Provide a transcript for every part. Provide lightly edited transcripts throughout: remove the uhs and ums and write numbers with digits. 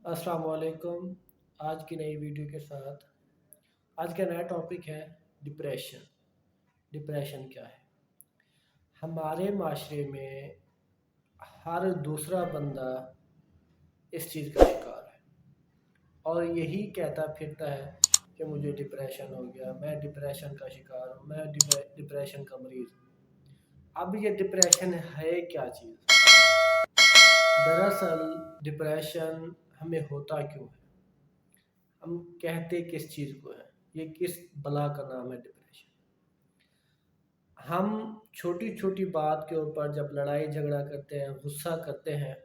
अस्सलाम वालेकुम। आज की नई वीडियो के साथ आज का नया टॉपिक है डिप्रेशन। डिप्रेशन क्या है? हमारे माशरे में हर दूसरा बंदा इस चीज़ का शिकार है और यही कहता फिरता है कि मुझे डिप्रेशन हो गया, मैं डिप्रेशन का शिकार हूँ, मैं डिप्रेशन का मरीज़ हूँ। अब ये डिप्रेशन है क्या चीज़? दरअसल डिप्रेशन हमें होता क्यों है? हम कहते किस चीज़ को है? ये किस बला का नाम है डिप्रेशन? हम छोटी छोटी बात के ऊपर जब लड़ाई झगड़ा करते हैं, गुस्सा करते हैं,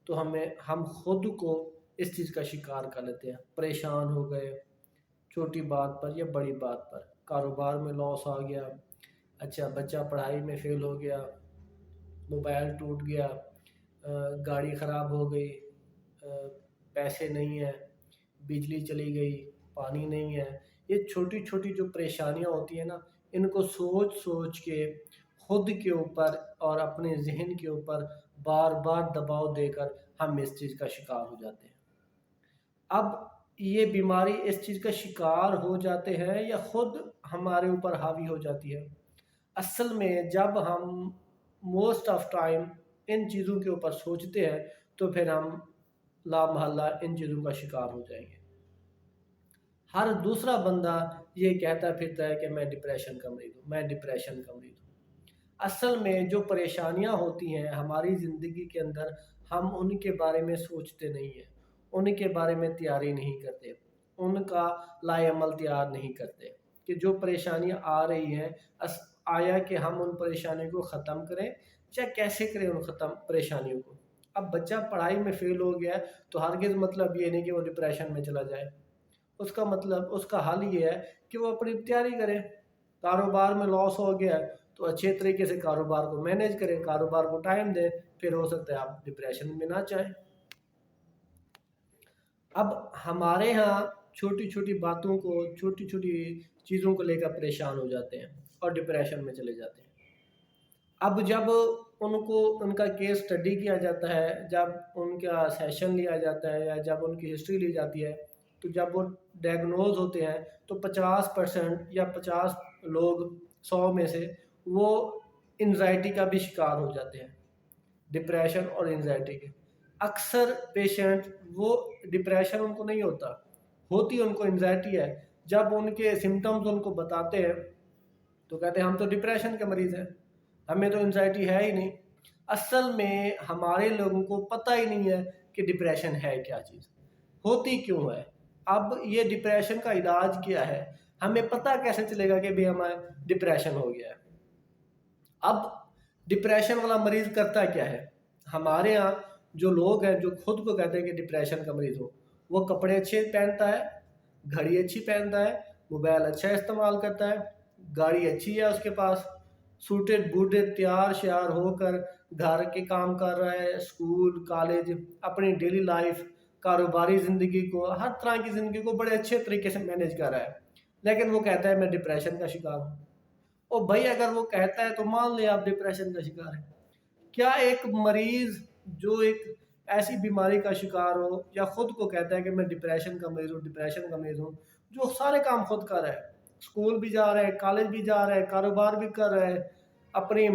तो हम खुद को इस चीज़ का शिकार कर लेते हैं। परेशान हो गए छोटी बात पर या बड़ी बात पर, कारोबार में लॉस आ गया, अच्छा बच्चा पढ़ाई में फेल हो गया, मोबाइल टूट गया, गाड़ी ख़राब हो गई, पैसे नहीं है, बिजली चली गई, पानी नहीं है। ये छोटी छोटी जो परेशानियां होती हैं ना, इनको सोच सोच के खुद के ऊपर और अपने जहन के ऊपर बार बार दबाव देकर हम इस चीज़ का शिकार हो जाते हैं। अब ये बीमारी इस चीज़ का शिकार हो जाते हैं या खुद हमारे ऊपर हावी हो जाती है। असल में जब हम मोस्ट ऑफ टाइम इन चीज़ों के ऊपर सोचते हैं तो फिर हम लामहल्ला इन चीज़ों का शिकार हो जाएंगे। हर दूसरा बंदा ये कहता फिरता है कि मैं डिप्रेशन का मरीज हूँ, मैं डिप्रेशन का मरीज हूँ। असल में जो परेशानियाँ होती हैं हमारी ज़िंदगी के अंदर, हम उनके बारे में सोचते नहीं हैं, उनके बारे में तैयारी नहीं करते, उनका लाएअमल तैयार नहीं करते कि जो परेशानियाँ आ रही हैं, आया कि हम उन परेशानियों को ख़त्म करें, या कैसे करें उन ख़त्म परेशानियों को। अब बच्चा पढ़ाई में फ़ेल हो गया है तो हरगिज़ मतलब ये नहीं कि वो डिप्रेशन में चला जाए। उसका मतलब उसका हल ये है कि वो अपनी तैयारी करे। कारोबार में लॉस हो गया है तो अच्छे तरीके से कारोबार को मैनेज करें, कारोबार को टाइम दें, फिर हो सकता है आप डिप्रेशन में ना चाहें। अब हमारे यहाँ छोटी छोटी बातों को, छोटी छोटी चीज़ों को लेकर परेशान हो जाते हैं और डिप्रेशन में चले जाते हैं। अब जब उनको उनका केस स्टडी किया जाता है, जब उनका सेशन लिया जाता है या जब उनकी हिस्ट्री ली जाती है, तो जब वो डायग्नोज होते हैं तो 50% या 50 लोग 100 में से वो एंजाइटी का भी शिकार हो जाते हैं। डिप्रेशन और एंजाइटी के अक्सर पेशेंट, वो डिप्रेशन उनको नहीं होता, होती उनको एंजाइटी है। जब उनके सिम्टम्स उनको बताते हैं तो कहते हैं हम तो डिप्रेशन के मरीज़ हैं, हमें तो एंजाइटी है ही नहीं। असल में हमारे लोगों को पता ही नहीं है कि डिप्रेशन है क्या चीज़, होती क्यों है। अब ये डिप्रेशन का इलाज क्या है, हमें पता कैसे चलेगा कि भाई हमें डिप्रेशन हो गया है। अब डिप्रेशन वाला मरीज़ करता क्या है? हमारे यहाँ जो लोग हैं जो खुद को कहते हैं कि डिप्रेशन का मरीज़ हो, वो कपड़े अच्छे पहनता है, घड़ी अच्छी पहनता है, मोबाइल अच्छा इस्तेमाल करता है, गाड़ी अच्छी है उसके पास, सूटेड बूटेड तैयार श्यार होकर घर के काम कर रहा है, स्कूल कॉलेज, अपनी डेली लाइफ, कारोबारी ज़िंदगी को, हर तरह की ज़िंदगी को बड़े अच्छे तरीके से मैनेज कर रहा है, लेकिन वो कहता है मैं डिप्रेशन का शिकार हूँ। ओ भाई, अगर वो कहता है तो मान ले आप डिप्रेशन का शिकार है। क्या एक मरीज जो एक ऐसी बीमारी का शिकार हो या खुद को कहता है कि मैं डिप्रेशन का मरीज हूँ, डिप्रेशन का मरीज हूँ, जो सारे काम खुद कर रहा है, स्कूल भी जा रहा है, कॉलेज भी जा रहा है, कारोबार भी कर रहा है, अपनी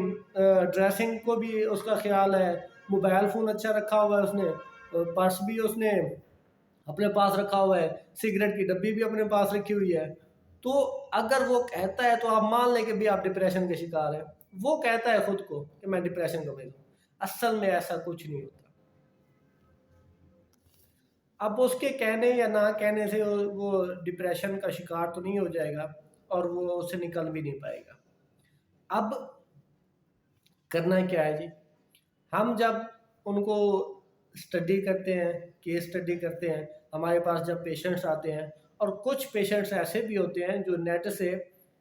ड्रेसिंग को भी उसका ख्याल है, मोबाइल फ़ोन अच्छा रखा हुआ है उसने, पर्स भी उसने अपने पास रखा हुआ है, सिगरेट की डब्बी भी अपने पास रखी हुई है, तो अगर वो कहता है तो आप मान लें कि भी आप डिप्रेशन के शिकार हैं। वो कहता है खुद को कि मैं डिप्रेशन का मरीज हूँ, असल में ऐसा कुछ नहीं होता। अब उसके कहने या ना कहने से वो डिप्रेशन का शिकार तो नहीं हो जाएगा और वो उससे निकल भी नहीं पाएगा। अब करना क्या है जी, हम जब उनको स्टडी करते हैं, केस स्टडी करते हैं, हमारे पास जब पेशेंट्स आते हैं, और कुछ पेशेंट्स ऐसे भी होते हैं जो नेट से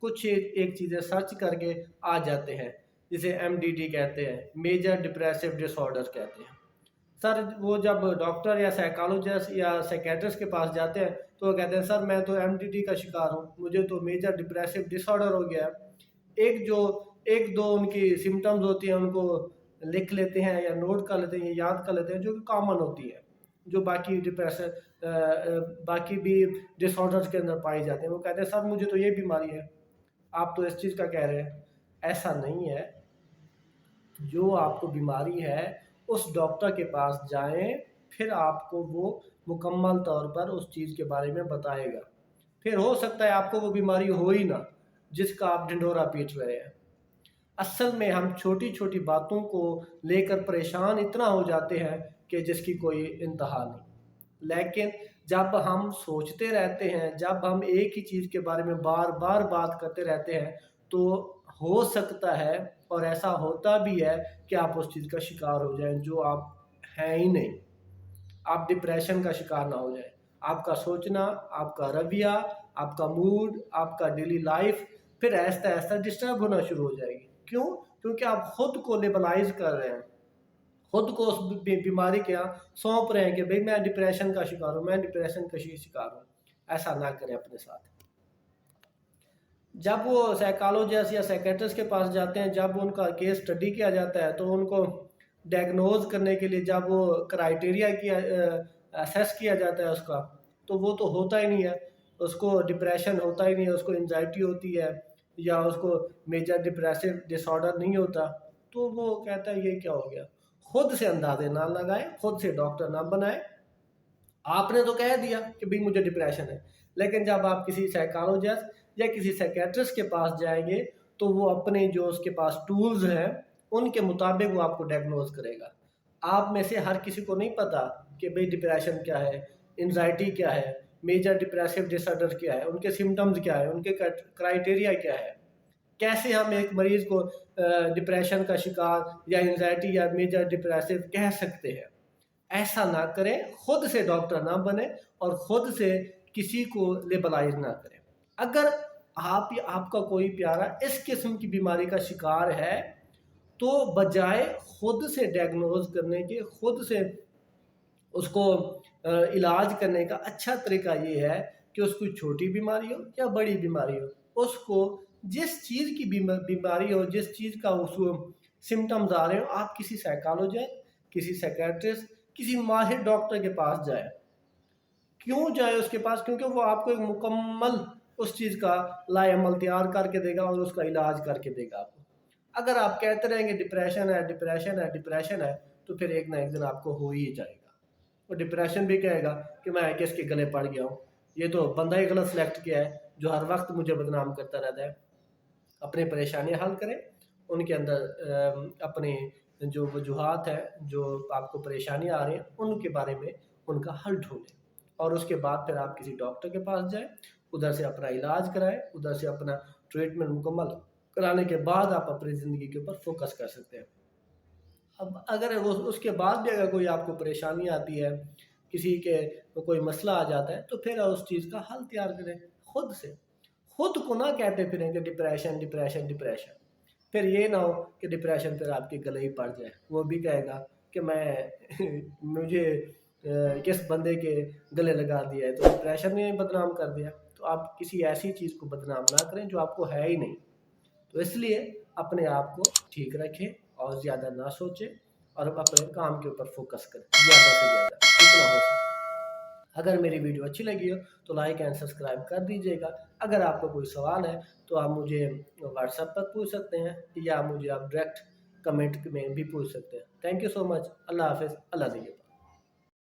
कुछ एक चीज़ें सर्च करके आ जाते हैं, जिसे एमडीडी कहते हैं, मेजर डिप्रेसिव डिसऑर्डर कहते हैं। सर वो जब डॉक्टर या साइकोलॉजिस्ट या साइकेट्रिस्ट के पास जाते हैं तो वो कहते हैं सर मैं तो एमडीडी का शिकार हूँ, मुझे तो मेजर डिप्रेसिव डिसऑर्डर हो गया है। एक दो उनकी सिम्टम्स होती हैं, उनको लिख लेते हैं या नोट कर लेते हैं या याद कर लेते हैं, जो कि कॉमन होती है, جو باقی باقی بھی ڈس آرڈرز کے اندر پائی جاتے ہیں، وہ کہتے ہیں سر مجھے تو یہ بیماری ہے، آپ تو اس چیز کا کہہ رہے ہیں۔ ایسا نہیں ہے، جو آپ کو بیماری ہے اس ڈاکٹر کے پاس جائیں، پھر آپ کو وہ مکمل طور پر اس چیز کے بارے میں بتائے گا۔ پھر ہو سکتا ہے آپ کو وہ بیماری ہو ہی نہ جس کا آپ ڈھنڈورا پیٹ رہے ہیں۔ اصل میں ہم چھوٹی چھوٹی باتوں کو لے کر پریشان اتنا ہو جاتے ہیں کہ جس کی کوئی انتہا نہیں۔ لیکن جب ہم سوچتے رہتے ہیں، جب ہم ایک ہی چیز کے بارے میں بار بار بات کرتے رہتے ہیں، تو ہو سکتا ہے اور ایسا ہوتا بھی ہے کہ آپ اس چیز کا شکار ہو جائیں جو آپ ہیں ہی نہیں۔ آپ ڈپریشن کا شکار نہ ہو جائیں۔ آپ کا سوچنا، آپ کا رویہ، آپ کا موڈ، آپ کا ڈیلی لائف پھر آہستہ آہستہ ڈسٹرب ہونا شروع ہو جائے گی۔ کیوں؟ کیونکہ آپ خود کو لیبلائز کر رہے ہیں، خود کو اس بیماری کے یہاں سونپ رہے ہیں کہ بھئی میں ڈپریشن کا شکار ہوں، میں ڈپریشن کا شکار ہوں۔ ایسا نہ کریں اپنے ساتھ۔ جب وہ سائیکالوجسٹ یا سائیکیٹرسٹ کے پاس جاتے ہیں، جب ان کا کیس اسٹڈی کیا جاتا ہے تو ان کو ڈائگنوز کرنے کے لیے جب وہ کرائیٹیریا کیا اسیس کیا جاتا ہے اس کا، تو وہ تو ہوتا ہی نہیں ہے، اس کو ڈپریشن ہوتا ہی نہیں ہے، اس کو انزائٹی ہوتی ہے یا اس کو میجر ڈپریسو ڈس آرڈر نہیں ہوتا، تو وہ کہتا ہے یہ کیا ہو گیا۔ خود سے اندازے نہ لگائیں، خود سے ڈاکٹر نہ بنائیں۔ آپ نے تو کہہ دیا کہ بھئی مجھے ڈپریشن ہے، لیکن جب آپ کسی سائیکالوجسٹ یا کسی سائیکیٹرسٹ کے پاس جائیں گے تو وہ اپنے جو اس کے پاس ٹولز ہیں ان کے مطابق وہ آپ کو ڈائگنوز کرے گا۔ آپ میں سے ہر کسی کو نہیں پتا کہ بھئی ڈپریشن کیا ہے، انزائٹی کیا ہے، میجر ڈپریسو ڈس آرڈر کیا ہے، ان کے سمٹمز کیا ہے، ان کے کرائیٹیریا کیا ہے۔ کیسے ہم ایک مریض کو ڈپریشن کا شکار یا انزائٹی یا میجر ڈپریسو کہہ سکتے ہیں؟ ایسا نہ کریں، خود سے ڈاکٹر نہ بنیں اور خود سے کسی کو لیبلائز نہ کریں۔ اگر آپ یا آپ کا کوئی پیارا اس قسم کی بیماری کا شکار ہے تو بجائے خود سے ڈائگنوز کرنے کے، خود سے اس کو علاج کرنے کا اچھا طریقہ یہ ہے کہ اس کو چھوٹی بیماری ہو یا بڑی بیماری ہو، اس کو جس چیز کی بیماری ہو، جس چیز کا اس کو سمٹمز آ رہے ہو، آپ کسی سائیکالوجسٹ، کسی سائیکیٹرسٹ، کسی ماہر ڈاکٹر کے پاس جائیں۔ کیوں جائے اس کے پاس؟ کیونکہ وہ آپ کو ایک مکمل اس چیز کا لائے عمل تیار کر کے دے گا اور اس کا علاج کر کے دے گا آپ کو۔ اگر آپ کہتے رہیں گے ڈپریشن ہے ڈپریشن ہے ڈپریشن ہے، تو پھر ایک نہ ایک دن آپ کو ہو ہی جائے گا۔ اور ڈپریشن بھی کہے گا کہ میں کس کے گلے پڑ گیا ہوں، یہ تو بندہ ہی غلط سلیکٹ کیا ہے جو ہر وقت مجھے بدنام کرتا رہتا ہے۔ اپنے پریشانیاں حل کریں، ان کے اندر اپنے جو وجوہات ہیں، جو آپ کو پریشانیاں آ رہی ہیں، ان کے بارے میں ان کا حل ڈھونڈیں، اور اس کے بعد پھر آپ کسی ڈاکٹر کے پاس جائیں، ادھر سے اپنا علاج کرائیں، ادھر سے اپنا ٹریٹمنٹ مکمل کرانے کے بعد آپ اپنی زندگی کے اوپر فوکس کر سکتے ہیں۔ اب اگر اس کے بعد بھی اگر کوئی آپ کو پریشانی آتی ہے، کسی کے کوئی مسئلہ آ جاتا ہے، تو پھر اس چیز کا حل تیار کریں خود سے۔ خود کو نہ کہتے پھریں کہ ڈپریشن ڈپریشن ڈپریشن، پھر یہ نہ ہو کہ ڈپریشن پھر آپ کے گلے ہی پڑ جائے۔ وہ بھی کہے گا کہ مجھے کس بندے کے گلے لگا دیا ہے، تو ڈپریشن نے بدنام کر دیا۔ تو آپ کسی ایسی چیز کو بدنام نہ کریں جو آپ کو ہے ہی نہیں۔ تو اس لیے اپنے آپ کو ٹھیک رکھیں اور زیادہ نہ سوچیں اور اپنے کام کے اوپر فوکس کریں زیادہ سے زیادہ جتنا ہو سکے۔ اگر میری ویڈیو اچھی لگی ہو تو لائک اینڈ سبسکرائب کر دیجیے گا۔ اگر آپ کو کوئی سوال ہے تو آپ مجھے واٹس ایپ پر پوچھ سکتے ہیں یا مجھے آپ ڈائریکٹ کمنٹ میں بھی پوچھ سکتے ہیں۔ تھینک یو سو مچ۔ اللہ حافظ، اللہ نگہبان۔